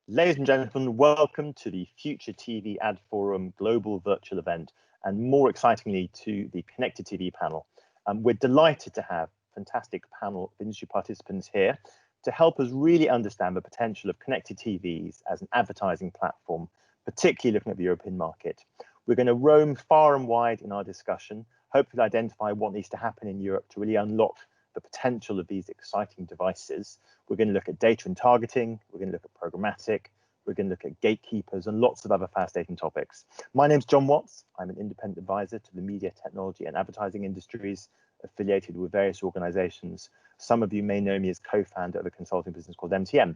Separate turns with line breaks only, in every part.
Ladies and gentlemen, welcome to the Future TV Ad Forum global virtual event, and more excitingly to the Connected TV panel. We're delighted to have a fantastic panel of industry participants here to help us really understand the potential of connected TVs as an advertising platform, particularly looking at the European market. We're going to roam far and wide in our discussion, hopefully identify what needs to happen in Europe to really unlock the potential of these exciting devices. We're going to look at data and targeting, we're going to look at programmatic, we're going to look at gatekeepers and lots of other fascinating topics. My name's John Watts. I'm an independent advisor to the media, technology and advertising industries, affiliated with various organizations. Some of you may know me as co-founder of a consulting business called MTM.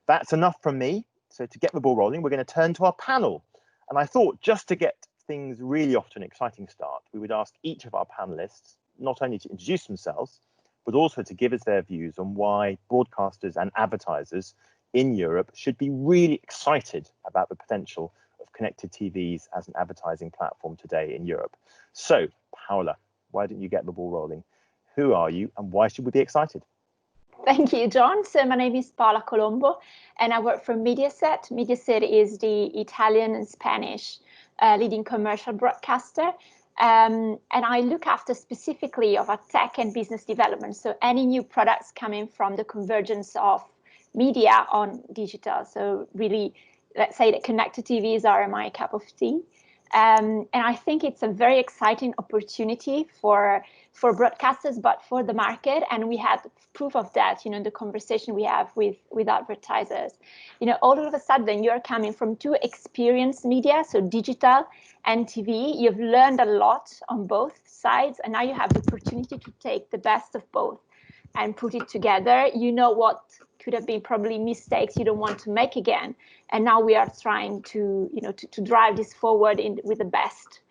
That's enough from me. So to get the ball rolling, we're going to turn to our panel. And I thought, just to get things really off to an exciting start, we would ask each of our panelists not only to introduce themselves, but also to give us their views on why broadcasters and advertisers in Europe should be really excited about the potential of connected TVs as an advertising platform today in Europe. So, Paula, why don't you get the ball rolling? Who are you and why should we be excited?
Thank you, John. So my name is Paula Colombo and I work for Mediaset. Mediaset is the Italian and Spanish leading commercial broadcaster. And I look after specifically of our tech and business development. So any new products coming from the convergence of media on digital. So really, let's say that connected TVs are my cup of tea. And I think it's a very exciting opportunity for broadcasters, but for the market. And we had proof of that, in the conversation we have with advertisers. All of a sudden you're coming from two experienced media, so digital and TV. You've learned a lot on both sides, and now you have the opportunity to take the best of both and put it together. What could have been probably mistakes you don't want to make again. And now we are trying to, to drive this forward with the best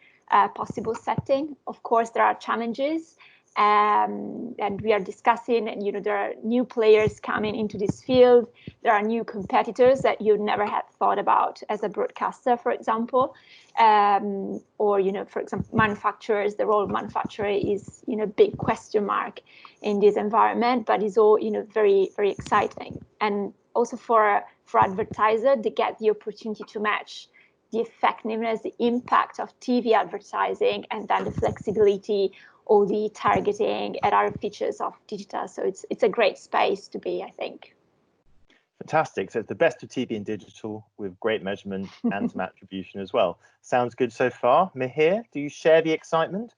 possible setting. Of course, there are challenges, and we are discussing, and there are new players coming into this field. There are new competitors that you never had thought about as a broadcaster, for example, or for example, manufacturers. The role of manufacturer is big question mark in this environment, but it's all very, very exciting. And also for advertiser, they get the opportunity to match the effectiveness, the impact of TV advertising, and then the flexibility or the targeting and other features of digital. So it's a great space to be, I think.
Fantastic. So it's the best of TV and digital with great measurement and some attribution as well. Sounds good so far. Mihir, do you share the excitement?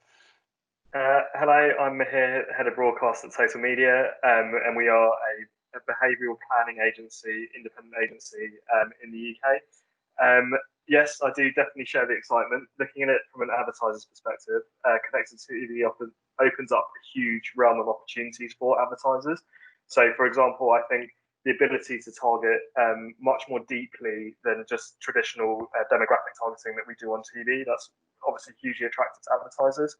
Hello, I'm Mihir, head of broadcast at Total Media, and we are a behavioural planning agency, independent agency in the UK. Yes, I do definitely share the excitement. Looking at it from an advertiser's perspective, connected TV opens up a huge realm of opportunities for advertisers. So, for example, I think the ability to target much more deeply than just traditional demographic targeting that we do on TV, that's obviously hugely attractive to advertisers.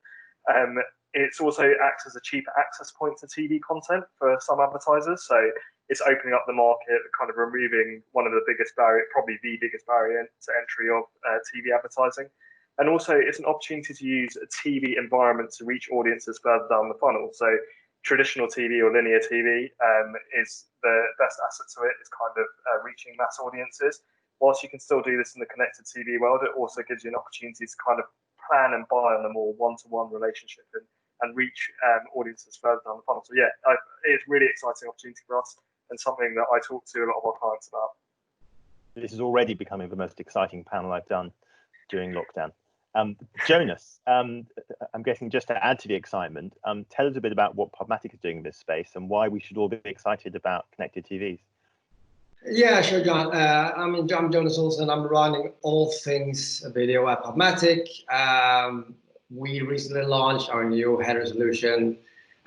It's also acts as a cheaper access point to TV content for some advertisers. So it's opening up the market, kind of removing one of the biggest barrier, probably the biggest barrier to entry of TV advertising. And also it's an opportunity to use a TV environment to reach audiences further down the funnel. So traditional TV or linear TV is the best asset to it, is kind of reaching mass audiences. Whilst you can still do this in the connected TV world, it also gives you an opportunity to kind of plan and buy on a more one-to-one relationship and reach audiences further down the funnel. So yeah, it's a really exciting opportunity for us and something that I talk to a lot of our clients about.
This is already becoming the most exciting panel I've done during lockdown. Jonas, I'm guessing just to add to the excitement, tell us a bit about what Pragmatics is doing in this space and why we should all be excited about connected TVs.
Yeah, sure, John. I'm Jonas Olsen. I'm running all things video at Pragmatics. We recently launched our new header solution.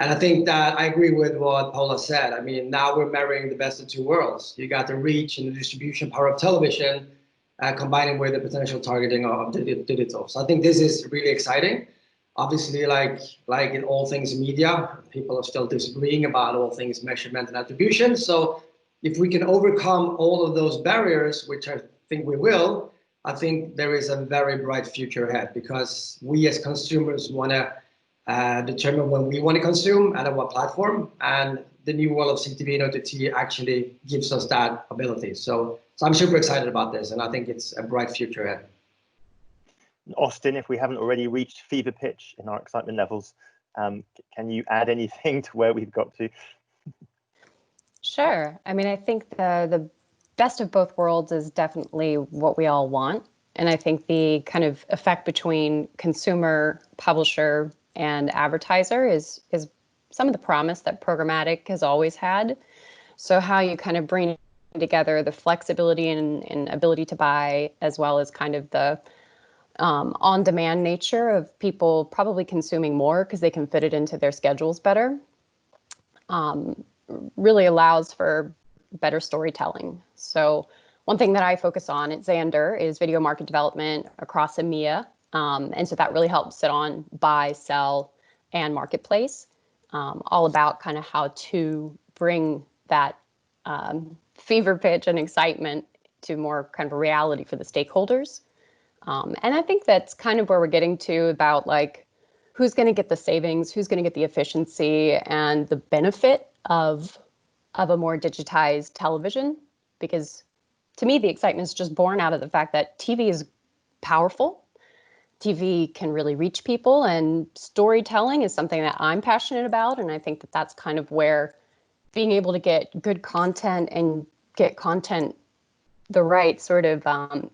And I think that I agree with what Paula said. I mean, now we're marrying the best of two worlds. You got the reach and the distribution power of television, combining with the potential targeting of digital. So I think this is really exciting. Obviously, like in all things media, people are still disagreeing about all things measurement and attribution. So if we can overcome all of those barriers, which I think we will, I think there is a very bright future ahead, because we as consumers want to determine when we want to consume and on what platform, and the new world of CTV and OTT actually gives us that ability. So So I'm super excited about this, and I think it's a bright future ahead.
Austin, if we haven't already reached fever pitch in our excitement levels, can you add anything to where we've got to?
Sure. I mean, I think the best of both worlds is definitely what we all want. And I think the kind of effect between consumer, publisher, and advertiser is some of the promise that programmatic has always had. So how you kind of bring together the flexibility and ability to buy, as well as kind of the on-demand nature of people probably consuming more because they can fit it into their schedules better, really allows for better storytelling. So one thing that I focus on at Xandr is video market development across EMEA. And so that really helps sit on buy, sell, and marketplace, all about kind of how to bring that fever pitch and excitement to more kind of a reality for the stakeholders. And I think that's kind of where we're getting to about like, who's going to get the savings, who's going to get the efficiency and the benefit of a more digitized television. Because to me, the excitement is just born out of the fact that TV is powerful. TV can really reach people, and storytelling is something that I'm passionate about. And I think that that's kind of where being able to get good content and get content the right sort of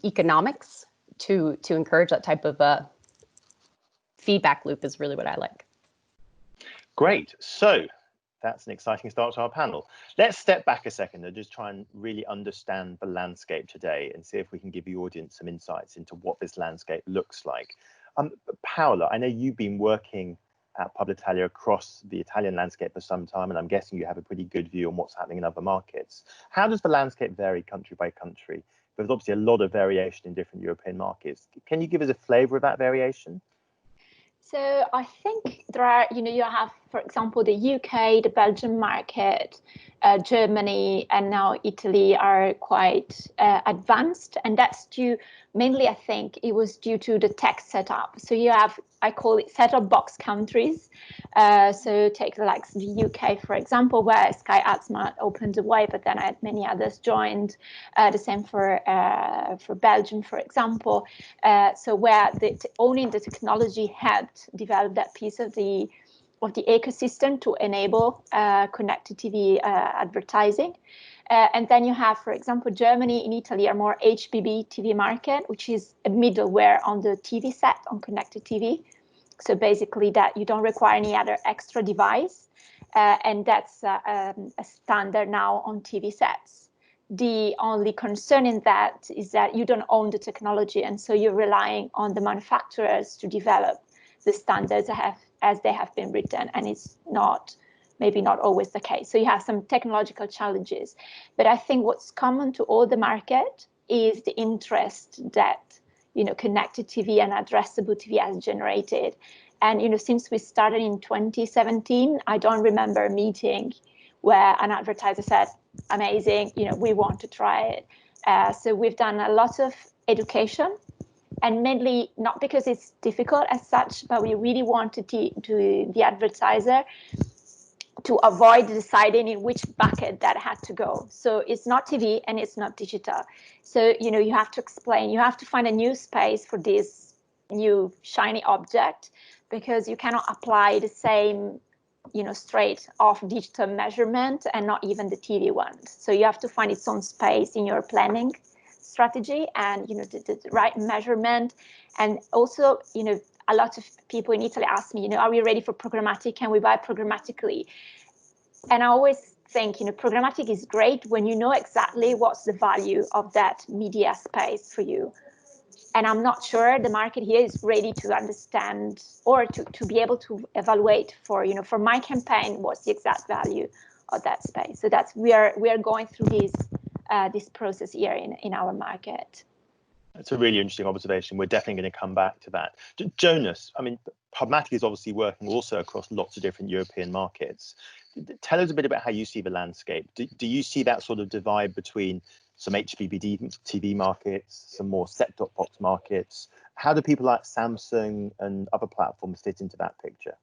economics to encourage that type of feedback loop is really what I like.
Great. So that's an exciting start to our panel. Let's step back a second and just try and really understand the landscape today and see if we can give the audience some insights into what this landscape looks like. Paula, I know you've been working at Publitalia across the Italian landscape for some time, and I'm guessing you have a pretty good view on what's happening in other markets. How does the landscape vary country by country? There's obviously a lot of variation in different European markets. Can you give us a flavor of that variation?
So I think there are, you have, for example, the UK, the Belgian market, Germany, and now Italy are quite advanced. And that's due, mainly, I think it was due to the tech setup. So you have, I call it set-top box countries. So take like the UK, for example, where Sky AdSmart opened the way, but then I had many others joined. The same for Belgium, for example. So where owning the technology helped develop that piece of the ecosystem to enable connected TV advertising. And then you have, for example, Germany and Italy are more HBB TV market, which is a middleware on the TV set, on connected TV. So basically that you don't require any other extra device. And that's a standard now on TV sets. The only concern in that is that you don't own the technology. And so you're relying on the manufacturers to develop the standards as they have been written. And it's maybe not always the case. So you have some technological challenges. But I think what's common to all the market is the interest that connected TV and addressable TV has generated. And since we started in 2017, I don't remember a meeting where an advertiser said, amazing, we want to try it. So we've done a lot of education, and mainly not because it's difficult as such, but we really wanted to the advertiser to avoid deciding in which bucket that had to go. So it's not TV and it's not digital. So, you have to explain, you have to find a new space for this new shiny object, because you cannot apply the same, straight off digital measurement and not even the TV one. So you have to find its own space in your planning strategy and, the right measurement. And also, a lot of people in Italy ask me, are we ready for programmatic? Can we buy programmatically? And I always think, programmatic is great when you know exactly what's the value of that media space for you. And I'm not sure the market here is ready to understand or to be able to evaluate for my campaign, what's the exact value of that space. So we are going through this process here in our market.
That's a really interesting observation. We're definitely going to come back to that. Jonas, I mean, Pragmatics is obviously working also across lots of different European markets. Tell us a bit about how you see the landscape. Do you see that sort of divide between some HBB TV markets, some more set-top box markets? How do people like Samsung and other platforms fit into that picture?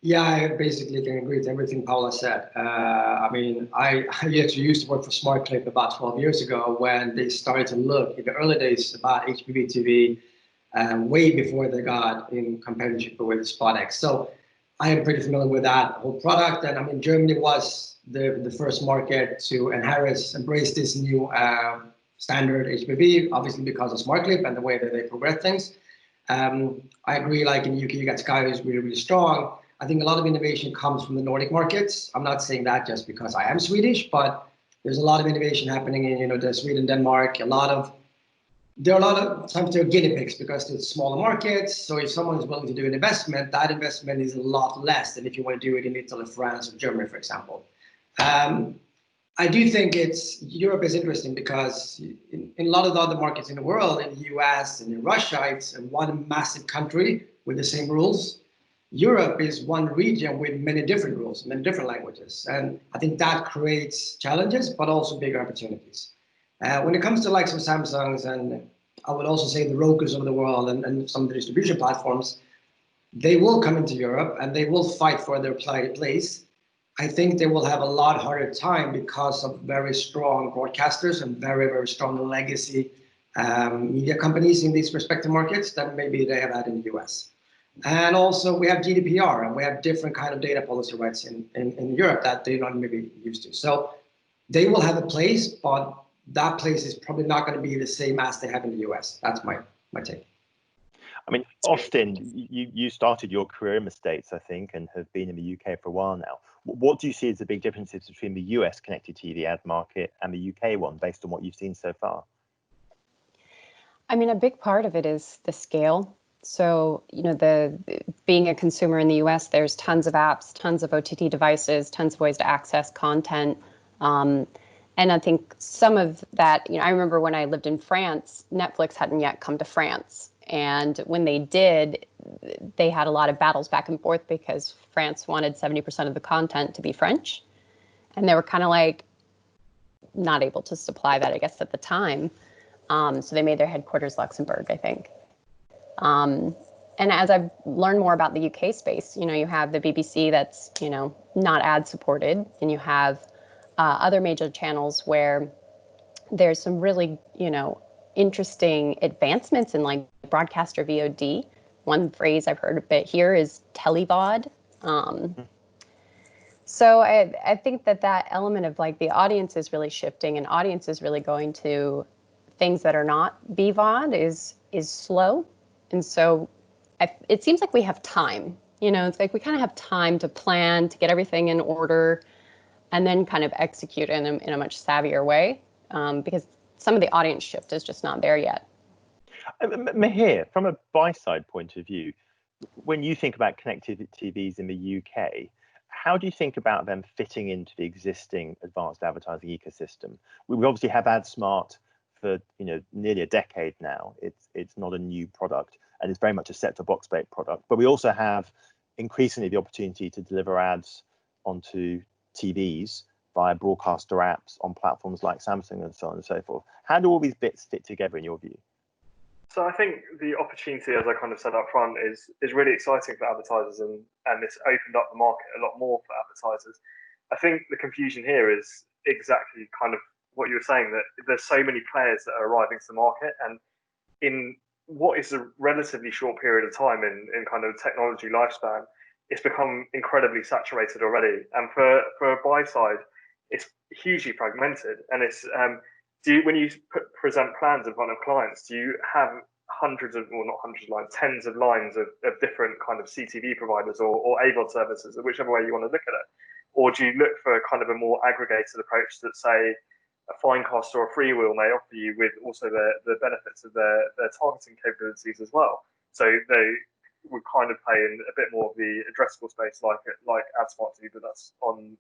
Yeah, I basically can agree with everything Paula said. I mean, I actually used to work for SmartClip about 12 years ago when they started to look in the early days about HPV TV, way before they got in companionship with SpotX. So I am pretty familiar with that whole product. And I mean, Germany was the first market to embrace this new standard HPV, obviously because of SmartClip and the way that they progress things. I agree, like in the UK, you got Sky, who's really, really strong. I think a lot of innovation comes from the Nordic markets. I'm not saying that just because I am Swedish, but there's a lot of innovation happening in, the Sweden, Denmark. There are a lot of times they're guinea pigs because it's smaller markets. So if someone is willing to do an investment, that investment is a lot less than if you want to do it in Italy, France, or Germany, for example. I do think Europe is interesting because in a lot of the other markets in the world, in the US and in Russia, it's one massive country with the same rules. Europe is one region with many different rules, many different languages. And I think that creates challenges, but also bigger opportunities. When it comes to likes of Samsungs, and I would also say the Rokus of the world and some of the distribution platforms, they will come into Europe and they will fight for their place. I think they will have a lot harder time because of very strong broadcasters and very, very strong legacy media companies in these respective markets that maybe they have had in the US. And also we have GDPR and we have different kind of data policy rights in Europe that they're not maybe used to. So they will have a place, but that place is probably not going to be the same as they have in the US. That's my take.
I mean, Austin, you started your career in the States, I think, and have been in the UK for a while now. What do you see as the big differences between the US connected TV ad market and the UK one, based on what you've seen so far?
I mean, a big part of it is the scale. So, being a consumer in the US, there's tons of apps, tons of OTT devices, tons of ways to access content. And I think some of that, I remember when I lived in France, Netflix hadn't yet come to France. And when they did, they had a lot of battles back and forth because France wanted 70% of the content to be French. And they were kind of like not able to supply that, I guess, at the time. So they made their headquarters Luxembourg, I think. And as I've learned more about the UK space, you have the BBC that's, not ad supported. And you have other major channels where there's some really, interesting advancements in like broadcaster VOD. One phrase I've heard a bit here is televod. So I think that element of like the audience is really shifting and audience is really going to things that are not BVOD is slow. And so it seems like we have time, it's like we kind of have time to plan, to get everything in order and then kind of execute in a much savvier way because some of the audience shift is just not there yet.
Mahir, from a buy-side point of view, when you think about connected TVs in the UK, how do you think about them fitting into the existing advanced advertising ecosystem? We obviously have AdSmart for nearly a decade now. It's not a new product, and it's very much a set-top box-based product. But we also have increasingly the opportunity to deliver ads onto TVs via broadcaster apps on platforms like Samsung and so on and so forth. How do all these bits fit together in your view?
So I think the opportunity, as I kind of said up front, is really exciting for advertisers, and it's opened up the market a lot more for advertisers. I think the confusion here is exactly kind of what you were saying, that there's so many players that are arriving to the market, and in what is a relatively short period of time in kind of technology lifespan, it's become incredibly saturated already. And for a buy side, it's hugely fragmented, and it's when you present plans in front of clients, do you have tens of lines of different kind of CTV providers or AVOD services, whichever way you want to look at it? Or do you look for kind of a more aggregated approach that, say, a Finecast or a Freewheel may offer you, with also the benefits of their targeting capabilities as well? So they would kind of play in a bit more of the addressable space like AdSmart do, but that's on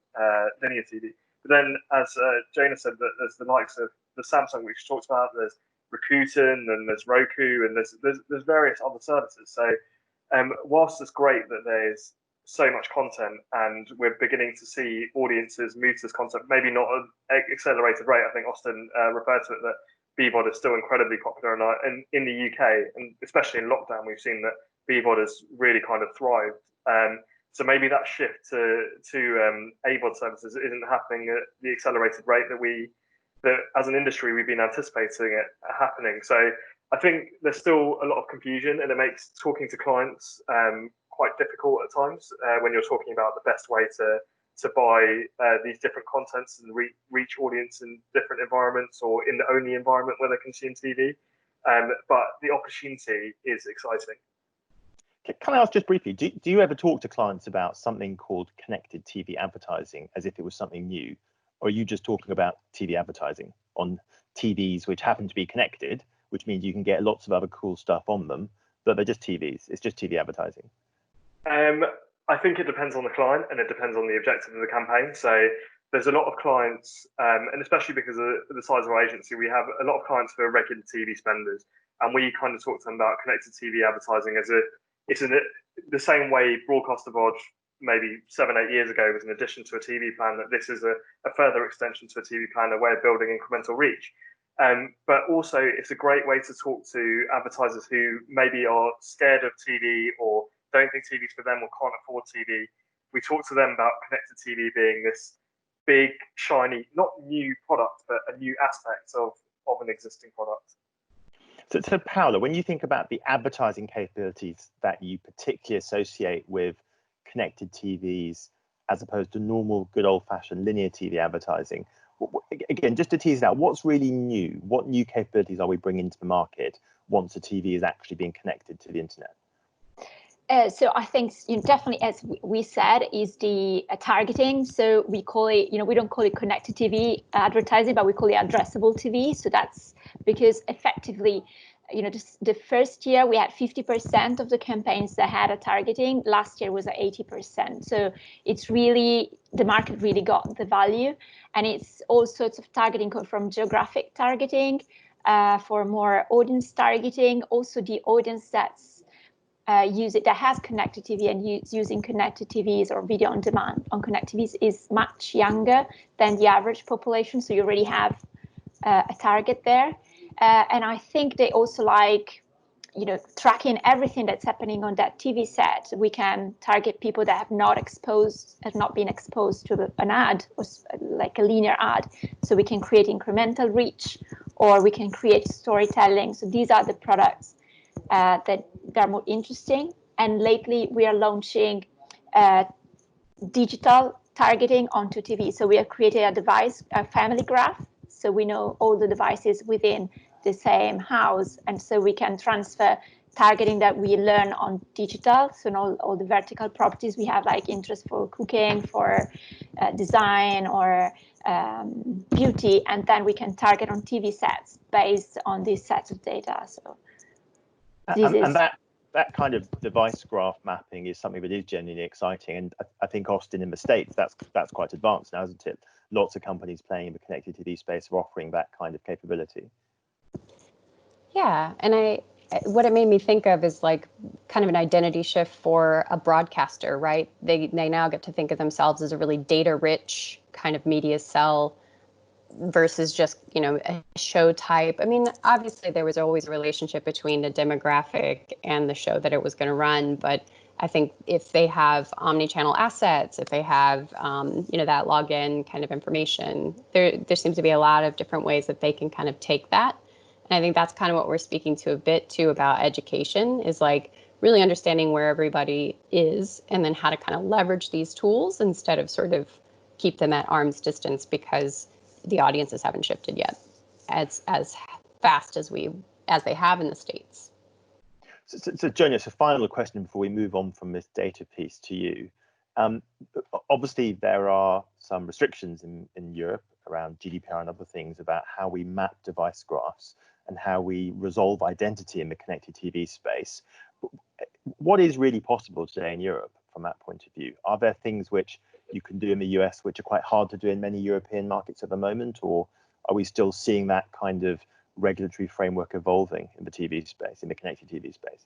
linear TV. But then, as Jana said, that there's the likes of the Samsung, which talked about, there's Rakuten, and there's Roku, and there's various other services. So whilst it's great that there's so much content and we're beginning to see audiences move to this content, maybe not at an accelerated rate. I think Austin referred to it, that BVOD is still incredibly popular, and in the UK, and especially in lockdown, we've seen that BVOD has really kind of thrived. So maybe that shift to AVOD services isn't happening at the accelerated rate that as an industry we've been anticipating it happening. So I think there's still a lot of confusion, and it makes talking to clients quite difficult at times when you're talking about the best way to buy these different contents and reach audience in different environments or in the only environment where they consume TV. But the opportunity is exciting.
Can I ask just briefly, do you ever talk to clients about something called connected TV advertising as if it was something new? Or are you just talking about TV advertising on TVs which happen to be connected, which means you can get lots of other cool stuff on them, but they're just TVs? It's just TV advertising.
I think it depends on the client and it depends on the objective of the campaign. So there's a lot of clients, and especially because of the size of our agency, we have a lot of clients who are regular TV spenders, and we kind of talk to them about connected TV advertising as it's in the same way broadcast VOD maybe 7-8 years ago was an addition to a TV plan, that this is a further extension to a TV plan, a way of building incremental reach. But also it's a great way to talk to advertisers who maybe are scared of TV or don't think TV's for them or can't afford TV. We talk to them about connected TV being this big, shiny, not new product, but a new aspect of an existing product.
So Paula, when you think about the advertising capabilities that you particularly associate with connected TVs as opposed to normal, good old-fashioned linear TV advertising, again, just to tease it out, what's really new? What new capabilities are we bringing to the market once a TV is actually being connected to the internet?
So I think definitely, as we said, is the targeting. So we call it, we don't call it connected TV advertising, but we call it addressable TV. So that's because effectively, the first year we had 50% of the campaigns that had a targeting. Last year was at 80%. So it's really, the market really got the value, and it's all sorts of targeting from geographic targeting for more audience targeting. Also the audience that's that has connected TV and using connected TVs or video on demand on connected TVs is much younger than the average population. So you already have a target there. And I think they also like, tracking everything that's happening on that TV set. We can target people that have not been exposed to an ad, or like a linear ad. So we can create incremental reach, or we can create storytelling. So these are the products that are more interesting. And lately we are launching digital targeting onto TV. So we have created a family graph. So we know all the devices within the same house. And so we can transfer targeting that we learn on digital. So all the vertical properties we have, like interest for cooking, for design, or beauty. And then we can target on TV sets based on these sets of data. So
and that kind of device graph mapping is something that is genuinely exciting, and I think Austin in the States that's quite advanced now, isn't it? Lots of companies playing in the connected TV space are offering that kind of capability.
Yeah, and what it made me think of is like kind of an identity shift for a broadcaster, right? They now get to think of themselves as a really data-rich kind of media cell versus just, a show type. I mean, obviously there was always a relationship between the demographic and the show that it was going to run, but I think if they have omni-channel assets, if they have, that login kind of information, there seems to be a lot of different ways that they can kind of take that. And I think that's kind of what we're speaking to a bit too about education, is like really understanding where everybody is and then how to kind of leverage these tools instead of sort of keep them at arm's distance because the audiences haven't shifted yet as fast as they have in the States.
So Jonas, a final question before we move on from this data piece to you. Obviously, there are some restrictions in Europe around GDPR and other things about how we map device graphs and how we resolve identity in the connected TV space. What is really possible today in Europe from that point of view? Are there things which you can do in the US which are quite hard to do in many European markets at the moment, or are we still seeing that kind of regulatory framework evolving in the TV space, in the connected TV space?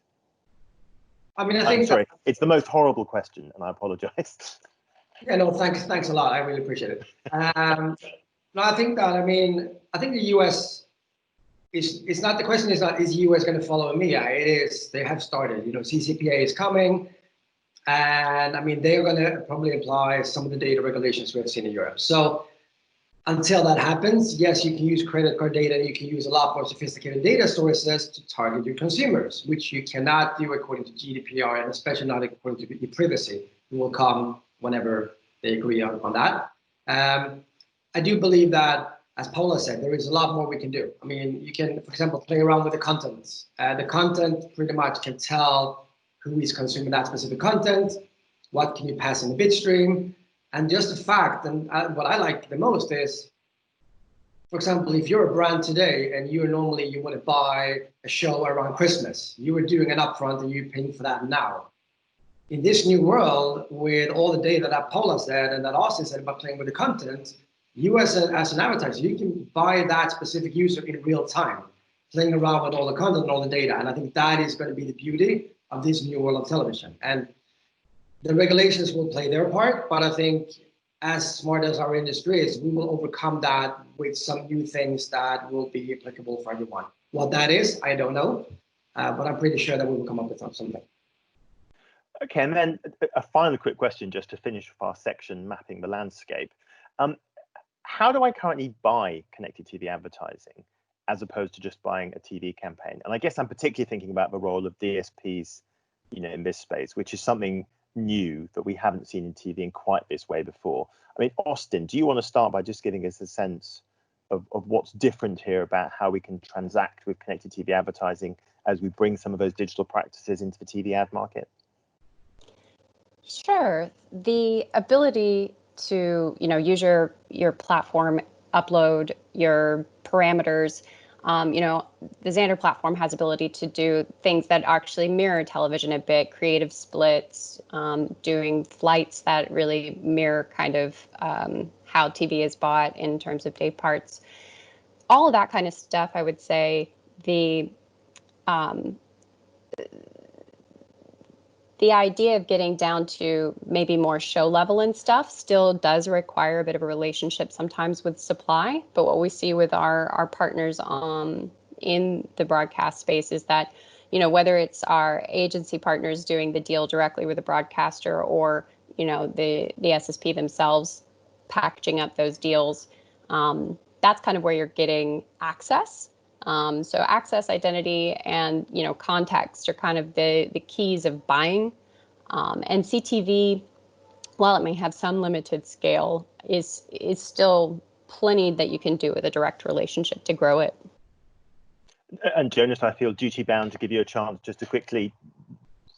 I mean, I think
sorry, it's the most horrible question, and I apologize.
Yeah, no, thanks a lot. I really appreciate it. No, I think the US is not, the question is not, is the US going to follow EMEA? It is, they have started, CCPA is coming. And I mean, they're going to probably apply some of the data regulations we have seen in Europe. So until that happens, yes, you can use credit card data. You can use a lot more sophisticated data sources to target your consumers, which you cannot do according to GDPR, and especially not according to e-privacy. It will come whenever they agree on that. I do believe that, as Paula said, there is a lot more we can do. I mean, you can, for example, play around with the content. The content pretty much can tell who is consuming that specific content, what can you pass in the bit stream, and just the fact, and what I like the most is, for example, if you're a brand today and you want to buy a show around Christmas, you are doing an upfront and you're paying for that now. In this new world, with all the data that Paula said and that Austin said about playing with the content, you as an advertiser, you can buy that specific user in real time, playing around with all the content and all the data. And I think that is going to be the beauty of this new world of television. And the regulations will play their part, but I think as smart as our industry is, we will overcome that with some new things that will be applicable for everyone. What that is, I don't know, but I'm pretty sure that we will come up with something.
Okay, and then a final quick question just to finish with our section, mapping the landscape. How do I currently buy connected TV advertising as opposed to just buying a TV campaign? And I guess I'm particularly thinking about the role of DSPs, in this space, which is something new that we haven't seen in TV in quite this way before. I mean, Austin, do you want to start by just giving us a sense of what's different here about how we can transact with connected TV advertising as we bring some of those digital practices into the TV ad market?
Sure. The ability to, use your platform, upload your parameters. The Xandr platform has ability to do things that actually mirror television a bit, creative splits, doing flights that really mirror kind of how TV is bought in terms of day parts. All of that kind of stuff, I would say the idea of getting down to maybe more show level and stuff still does require a bit of a relationship sometimes with supply. But what we see with our partners in the broadcast space is that, whether it's our agency partners doing the deal directly with the broadcaster or, the SSP themselves packaging up those deals, that's kind of where you're getting access. So access, identity, and context are kind of the keys of buying. And CTV, while it may have some limited scale, is still plenty that you can do with a direct relationship to grow it.
And Jonas, I feel duty bound to give you a chance just to quickly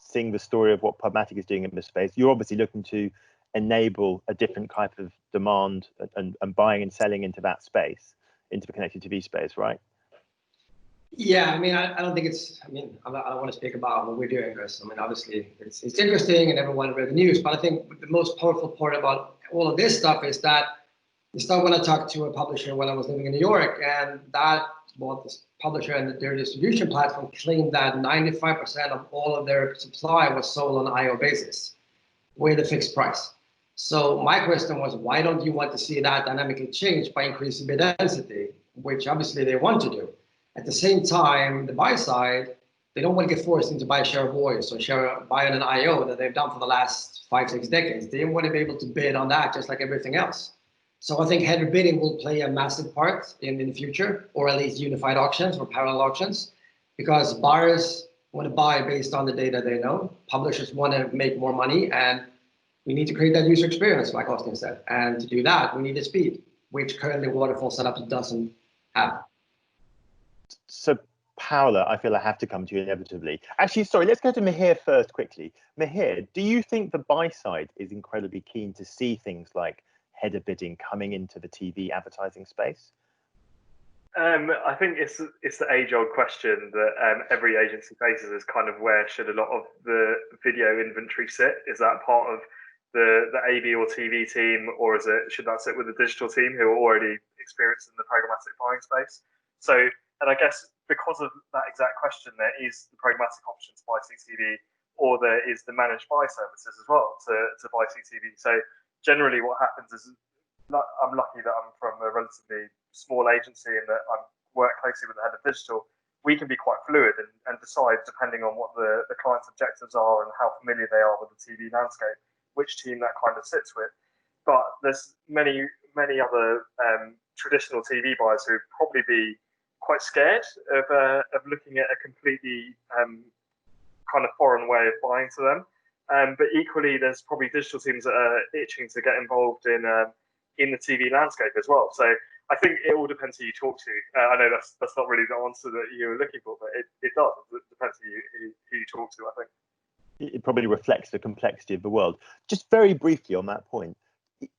sing the story of what Pragmatics is doing in this space. You're obviously looking to enable a different type of demand and buying and selling into that space, into the connected TV space, right?
Yeah, I mean, I don't think it's, I don't want to speak about what we're doing, because, obviously it's interesting and everyone read the news, but I think the most powerful part about all of this stuff is that it's not when I talked to a publisher when I was living in New York, and this publisher and their distribution platform claimed that 95% of all of their supply was sold on IO basis with a fixed price. So my question was, why don't you want to see that dynamically change by increasing bid density, which obviously they want to do. At the same time, the buy side, they don't want to get forced into buy share of voice or buy on an IO that they've done for the last 5-6 decades. They want to be able to bid on that just like everything else. So I think header bidding will play a massive part in the future, or at least unified auctions or parallel auctions, because buyers want to buy based on the data they know. Publishers want to make more money, and we need to create that user experience, like Austin said. And to do that, we need the speed, which currently waterfall setup doesn't have.
So Paula, I feel I have to come to you inevitably. Actually, sorry, let's go to Mihir first quickly. Mihir, do you think the buy side is incredibly keen to see things like header bidding coming into the TV advertising space?
I think it's the age-old question that every agency faces, is kind of where should a lot of the video inventory sit? Is that part of the AV or TV team, or should that sit with the digital team who are already experienced in the programmatic buying space? So, and I guess because of that exact question, there is the programmatic option to buy CTV, or there is the managed buy services as well to buy CTV. So generally what happens is, I'm lucky that I'm from a relatively small agency and that I work closely with the head of digital. we can be quite fluid and decide, depending on what the client's objectives are and how familiar they are with the TV landscape, which team that kind of sits with. But there's many other traditional TV buyers who would probably be quite scared of looking at a completely kind of foreign way of buying to them. But equally, there's probably digital teams that are itching to get involved in the TV landscape as well. So I think it all depends who you talk to. I know that's not really the answer that you were looking for, but it does. It depends who you talk to, I think.
It probably reflects the complexity of the world. Just very briefly on that point,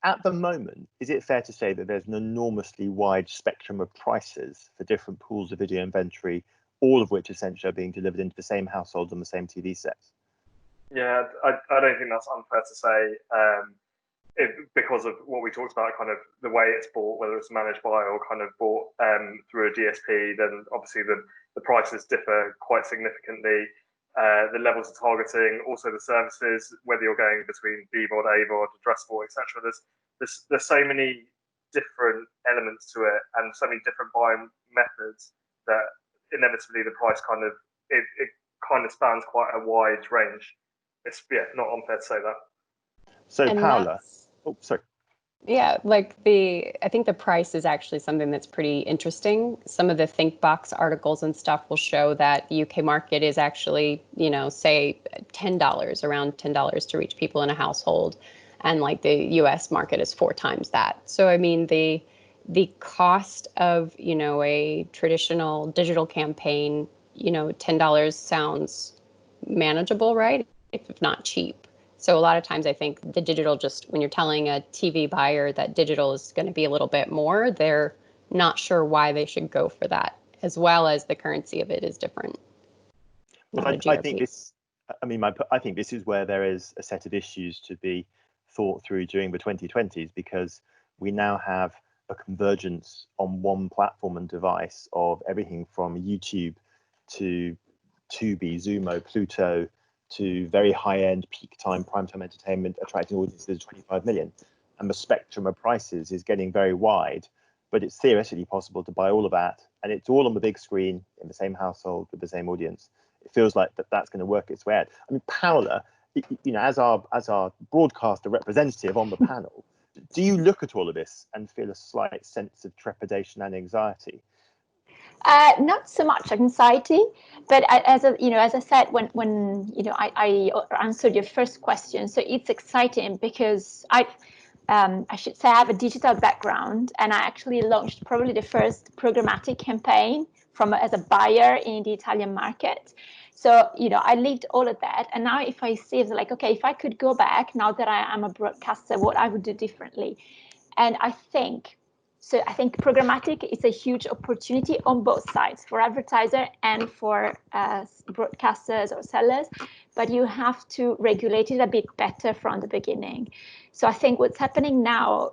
at the moment, is it fair to say that there's an enormously wide spectrum of prices for different pools of video inventory, all of which essentially are being delivered into the same households on the same TV sets?
Yeah, I don't think that's unfair to say, because of what we talked about, kind of the way it's bought, whether it's managed by or kind of bought through a DSP, then obviously the prices differ quite significantly. The levels of targeting, also the services, whether you're going between BVOD, AVOD, addressable, etc. There's so many different elements to it, and so many different buying methods that inevitably the price kind of it kind of spans quite a wide range. It's not unfair to say that.
So Paula, oh sorry.
Yeah, I think the price is actually something that's pretty interesting. Some of the ThinkBox articles and stuff will show that the UK market is actually, say $10, around $10 to reach people in a household. And the US market is 4 times that. So, I mean, the cost of, a traditional digital campaign, $10 sounds manageable, right? If not cheap. So a lot of times I think the digital, just when you're telling a TV buyer that digital is going to be a little bit more, they're not sure why they should go for that, as well as the currency of it is different.
Well, I think this is where there is a set of issues to be thought through during the 2020s, because we now have a convergence on one platform and device of everything from YouTube to Tubi, Zumo, Pluto, to very high-end peak time primetime entertainment attracting audiences of 25 million. And the spectrum of prices is getting very wide, but it's theoretically possible to buy all of that, and it's all on the big screen in the same household with the same audience. It feels like that's going to work its way out. I mean, Paula, as our broadcaster representative on the panel, do you look at all of this and feel a slight sense of trepidation and anxiety?
Not so much anxiety, but as I said, when I answered your first question, so it's exciting because I should say I have a digital background, and I actually launched probably the first programmatic campaign as a buyer in the Italian market. So I lived all of that, and now if I see it's okay, if I could go back now that I am a broadcaster, what I would do differently, and I think programmatic is a huge opportunity on both sides, for advertiser and for broadcasters or sellers, but you have to regulate it a bit better from the beginning. So I think what's happening now,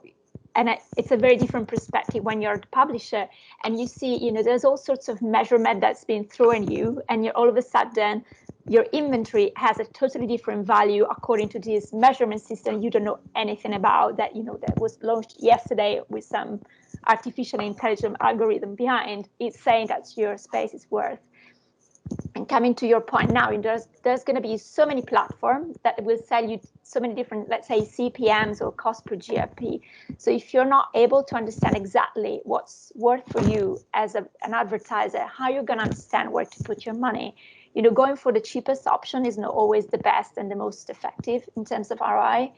and it's a very different perspective when you're the publisher and you see, there's all sorts of measurement that's been thrown you, and you're all of a sudden your inventory has a totally different value according to this measurement system you don't know anything about, that that was launched yesterday with some artificial intelligence algorithm behind. It's saying that your space is worth. And coming to your point now, there's going to be so many platforms that will sell you so many different, let's say, CPMs or cost per GRP. So if you're not able to understand exactly what's worth for you as an advertiser, how you're going to understand where to put your money, going for the cheapest option is not always the best and the most effective in terms of ROI.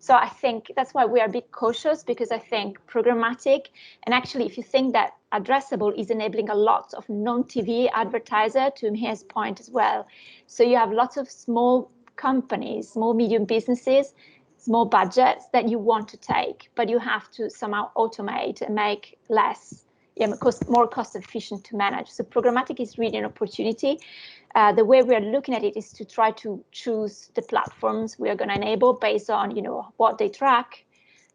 So I think that's why we are a bit cautious, because I think programmatic, and actually if you think that addressable is enabling a lot of non-TV advertiser, to Mia's point as well. So you have lots of small companies, small medium businesses, small budgets that you want to take, but you have to somehow automate and make more cost efficient to manage. So programmatic is really an opportunity. The way we are looking at it is to try to choose the platforms we are going to enable based on, what they track,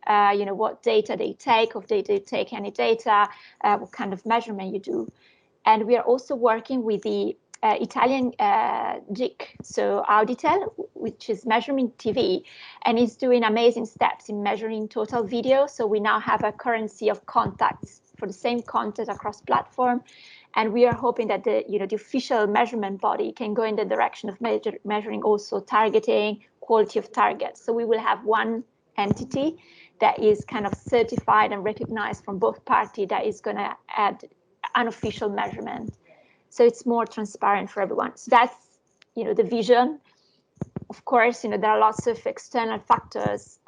what data they take, or if they take any data, what kind of measurement you do. And we are also working with the Italian GIC, so Auditel, which is measuring TV, and is doing amazing steps in measuring total video. So we now have a currency of contacts for the same content across platform, And we are hoping that the official measurement body can go in the direction of measuring also targeting, quality of targets. So we will have one entity that is kind of certified and recognized from both parties that is going to add unofficial measurement. So it's more transparent for everyone. So that's, the vision. Of course, there are lots of external factors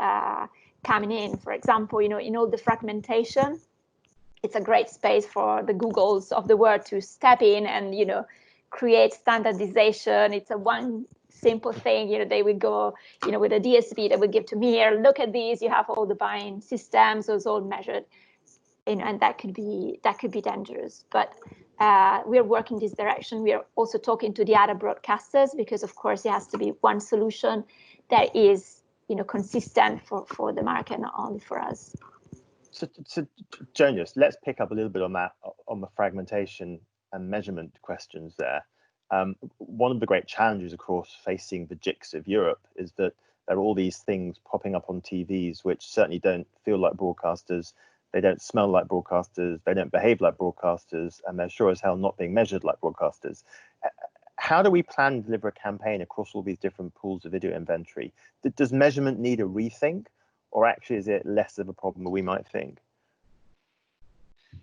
coming in. For example, in all the fragmentation, it's a great space for the Googles of the world to step in and, create standardization. It's a one simple thing. They would go, with a DSP that would give to me here, look at these, you have all the buying systems, those all measured, and that could be dangerous. But we're working this direction. We are also talking to the other broadcasters, because of course it has to be one solution that is, consistent for the market, not only for us.
So Jonas, let's pick up a little bit on that, on the fragmentation and measurement questions there. One of the great challenges, of course, facing the JICs of Europe is that there are all these things popping up on TVs which certainly don't feel like broadcasters, they don't smell like broadcasters, they don't behave like broadcasters, and they're sure as hell not being measured like broadcasters. How do we plan to deliver a campaign across all these different pools of video inventory? Does measurement need a rethink, or actually is it less of a problem than we might think?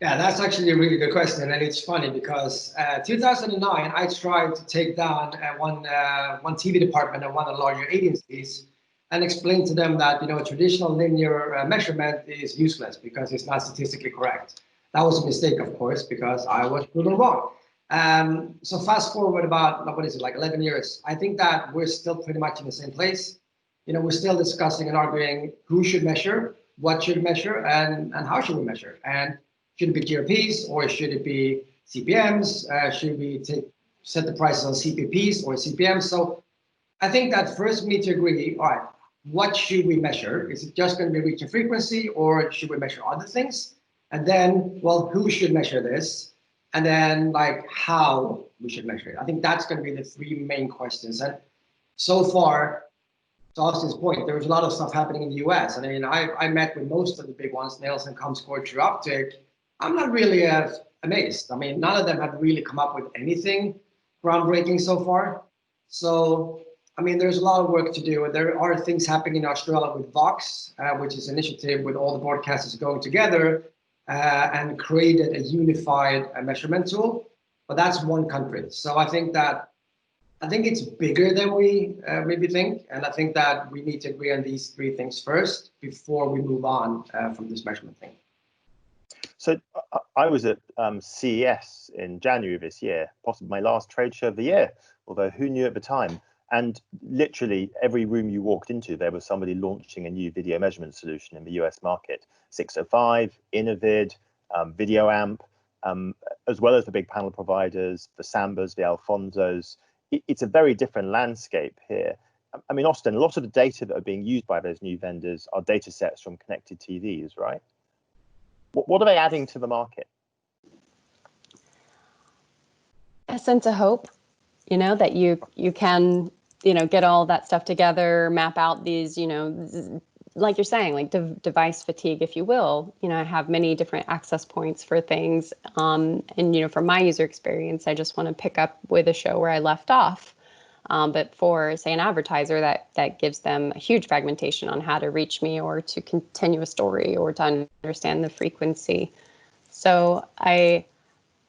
Yeah, that's actually a really good question, and it's funny because 2009 I tried to take down one TV department at one of the larger agencies and explain to them that traditional linear measurement is useless because it's not statistically correct. That was a mistake, of course, because I was proven wrong. So fast forward about, what is it, like 11 years, I think that we're still pretty much in the same place. We're still discussing and arguing who should measure, what should measure, and how should we measure. And should it be GRPs or should it be CPMs? Should we set the prices on CPPs or CPMs? So I think that first we need to agree, all right, what should we measure? Is it just going to be reach and frequency, or should we measure other things? And then, well, who should measure this? And then, like, how we should measure it. I think that's going to be the three main questions. And so far, to Austin's point, there was a lot of stuff happening in the US. And I mean, I met with most of the big ones, Nielsen, Comscore, TrueOptic. I'm not really amazed. I mean, none of them have really come up with anything groundbreaking so far. So, I mean, there's a lot of work to do. There are things happening in Australia with Vox, which is an initiative with all the broadcasters going together and created a unified measurement tool. But that's one country. So I think it's bigger than we maybe think. And I think that we need to agree on these three things first before we move on from this measurement thing.
So I was at CES in January of this year, possibly my last trade show of the year, although who knew at the time? And literally every room you walked into, there was somebody launching a new video measurement solution in the US market. 605, Innovid, VideoAmp, as well as the big panel providers, the Sambas, the Alfonsos. It's a very different landscape here. I mean, Austin, a lot of the data that are being used by those new vendors are data sets from connected TVs, right? What are they adding to the market?
A sense of hope, that you can, get all that stuff together, map out these, like you're saying, like device fatigue, if you will. I have many different access points for things. And, from my user experience, I just want to pick up with a show where I left off. But for, say, an advertiser, that gives them a huge fragmentation on how to reach me or to continue a story or to understand the frequency. So I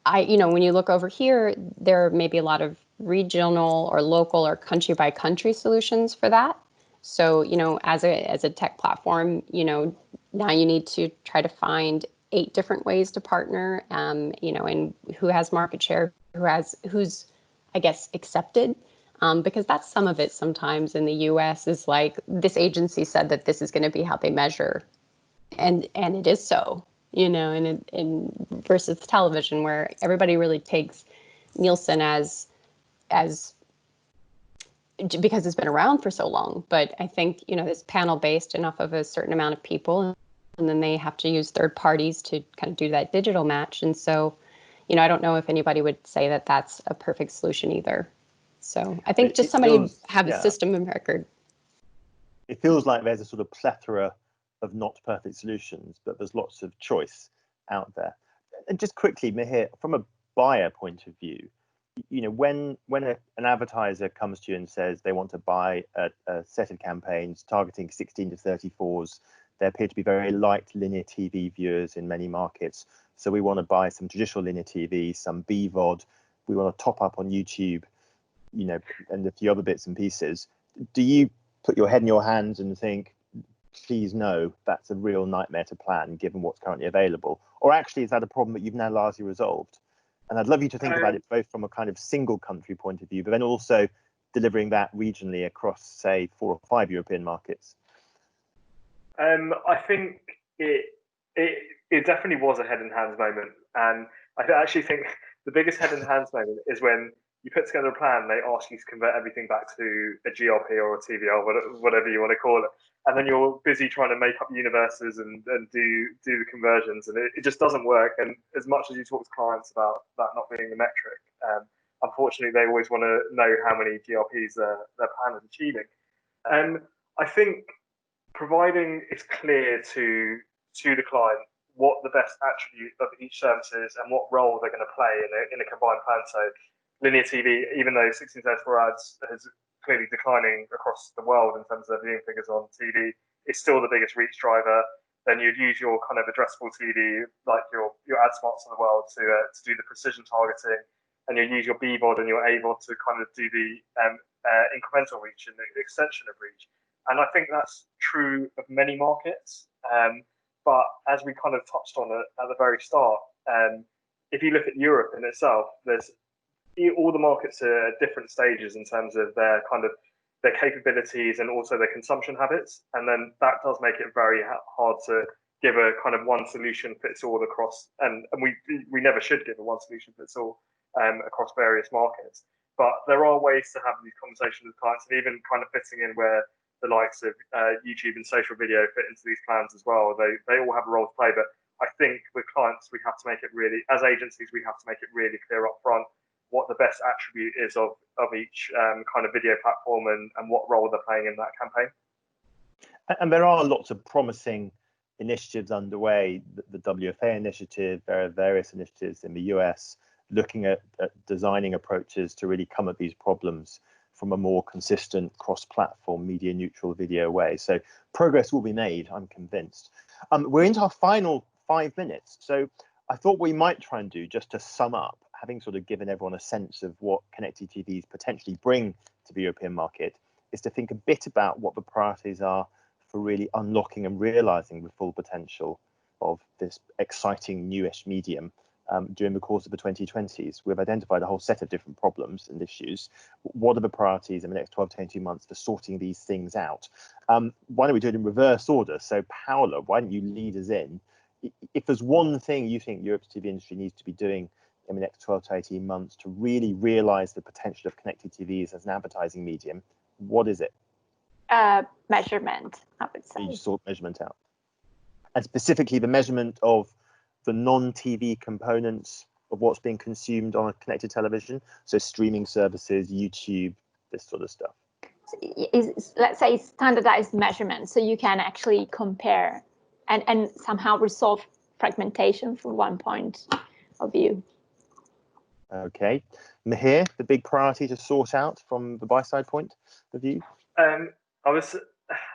when you look over here, there may be a lot of regional or local or country by country solutions for that. So, as a tech platform, now you need to try to find 8 different ways to partner, and who has market share, who's, I guess, accepted. Because that's some of it sometimes in the US is like, this agency said that this is going to be how they measure. And it is so, and versus television where everybody really takes Nielsen as because it's been around for so long. But I think, it's panel based enough of a certain amount of people, and then they have to use third parties to kind of do that digital match. And so, I don't know if anybody would say that that's a perfect solution either. So I think just somebody have a system of record.
It feels like there's a sort of plethora of not perfect solutions, but there's lots of choice out there. And just quickly, Mihir, from a buyer point of view, you know, when an advertiser comes to you and says they want to buy a set of campaigns targeting 16 to 34s, they appear to be very light linear TV viewers in many markets. So we want to buy some traditional linear TV, some BVOD. We want to top up on YouTube, you know, and a few other bits and pieces. Do you put your head in your hands and think, please no, that's a real nightmare to plan given what's currently available? Or actually, is that a problem that you've now largely resolved? And I'd love you to think about it both from a kind of single country point of view, but then also delivering that regionally across, say, 4 or 5 European markets.
I think it definitely was a head in hands moment. And I actually think the biggest head in hands moment is when you put together a plan, they ask you to convert everything back to a GRP or a TVL, whatever you want to call it. And then you're busy trying to make up universes and do the conversions, and it just doesn't work. And as much as you talk to clients about that not being the metric, unfortunately, they always want to know how many GRPs their plan is achieving. I think providing it's clear to the client what the best attribute of each service is and what role they're going to play in a combined plan. So linear TV, even though 16:34 ads is clearly declining across the world in terms of their viewing figures on TV, it's still the biggest reach driver. Then you'd use your kind of addressable TV, like your AdSmarts of the world, to do the precision targeting, and you use your BVOD and your AVOD to kind of do the incremental reach and the extension of reach. And I think that's true of many markets. But as we kind of touched on it at the very start, if you look at Europe in itself, there's all the markets are at different stages in terms of their capabilities and also their consumption habits. And then that does make it very hard to give a kind of one solution fits all across. And we never should give a one solution fits all across various markets. But there are ways to have these conversations with clients, and even kind of fitting in where the likes of YouTube and social video fit into these plans as well. They all have a role to play. But I think with clients, we have to make it really, as agencies, we have to make it really clear up front what the best attribute is of each kind of video platform and what role they're playing in that campaign.
And there are lots of promising initiatives underway. The WFA initiative, there are various initiatives in the US looking at designing approaches to really come at these problems from a more consistent cross-platform media neutral video way. So progress will be made, I'm convinced. We're into our final 5 minutes. So I thought we might try and do, just to sum up, having sort of given everyone a sense of what connected TVs potentially bring to the European market, is to think a bit about what the priorities are for really unlocking and realizing the full potential of this exciting newish medium during the course of the 2020s. We've identified a whole set of different problems and issues. What are the priorities in the next 12 to 18 months for sorting these things out? Why don't we do it in reverse order? So Paula, why don't you lead us in? If there's one thing you think Europe's TV industry needs to be doing in the next 12 to 18 months to really realize the potential of connected TVs as an advertising medium, what is it?
Measurement, I would say.
You sort measurement out. And specifically the measurement of the non-TV components of what's being consumed on a connected television. So streaming services, YouTube, this sort of stuff.
Let's say standardized measurement, so you can actually compare and somehow resolve fragmentation from one point of view.
Okay. Mahir, the big priority to sort out from the buy-side point of view?
I was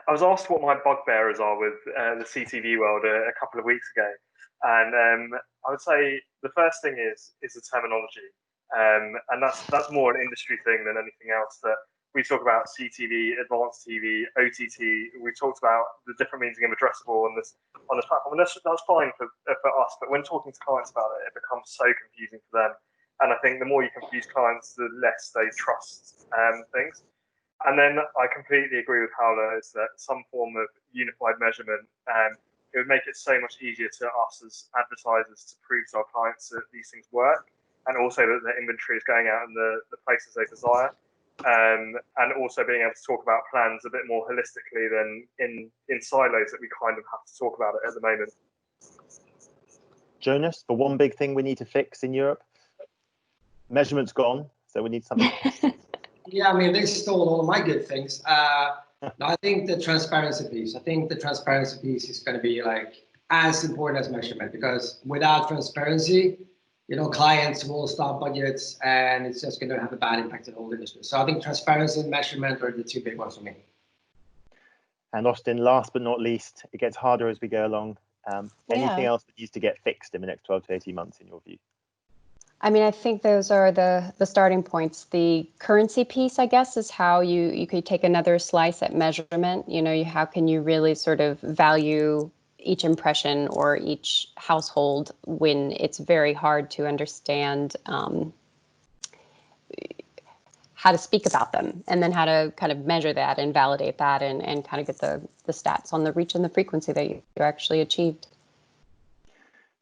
asked what my bugbearers are with the CTV world a couple of weeks ago. And I would say the first thing is the terminology. And that's more an industry thing than anything else. That we talk about CTV, advanced TV, OTT. We talked about the different meaning of addressable on this platform, and that's fine for us. But when talking to clients about it, it becomes so confusing for them. And I think the more you confuse clients, the less they trust things. And then I completely agree with Paula, is that some form of unified measurement, it would make it so much easier to us as advertisers to prove to our clients that these things work, and also that the inventory is going out in the places they desire. And also being able to talk about plans a bit more holistically than in silos that we kind of have to talk about it at the moment.
Jonas, the one big thing we need to fix in Europe? Measurement's gone, so we need something.
Yeah, I mean, they stole all of my good things. I think the transparency piece. I think the transparency piece is going to be like as important as measurement, because without transparency, clients will start budgets, and it's just going to have a bad impact on the whole industry. So I think transparency and measurement are the two big ones for me.
And Austin, last but not least, it gets harder as we go along. Anything else that needs to get fixed in the next 12 to 18 months, in your view?
I mean, I think those are the starting points. The currency piece, I guess, is how you could take another slice at measurement. How can you really sort of value each impression or each household when it's very hard to understand how to speak about them, and then how to kind of measure that and validate that and kind of get the stats on the reach and the frequency that you actually achieved.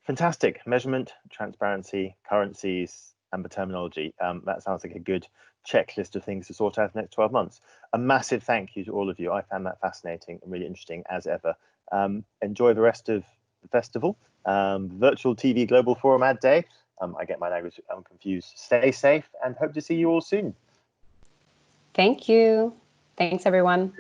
Fantastic. Measurement, transparency, currencies, and the terminology. That sounds like a good checklist of things to sort out in the next 12 months. A massive thank you to all of you. I found that fascinating and really interesting as ever. Enjoy the rest of the festival. Virtual TV Global Forum Ad Day. I get my language confused. Stay safe and hope to see you all soon.
Thank you. Thanks, everyone.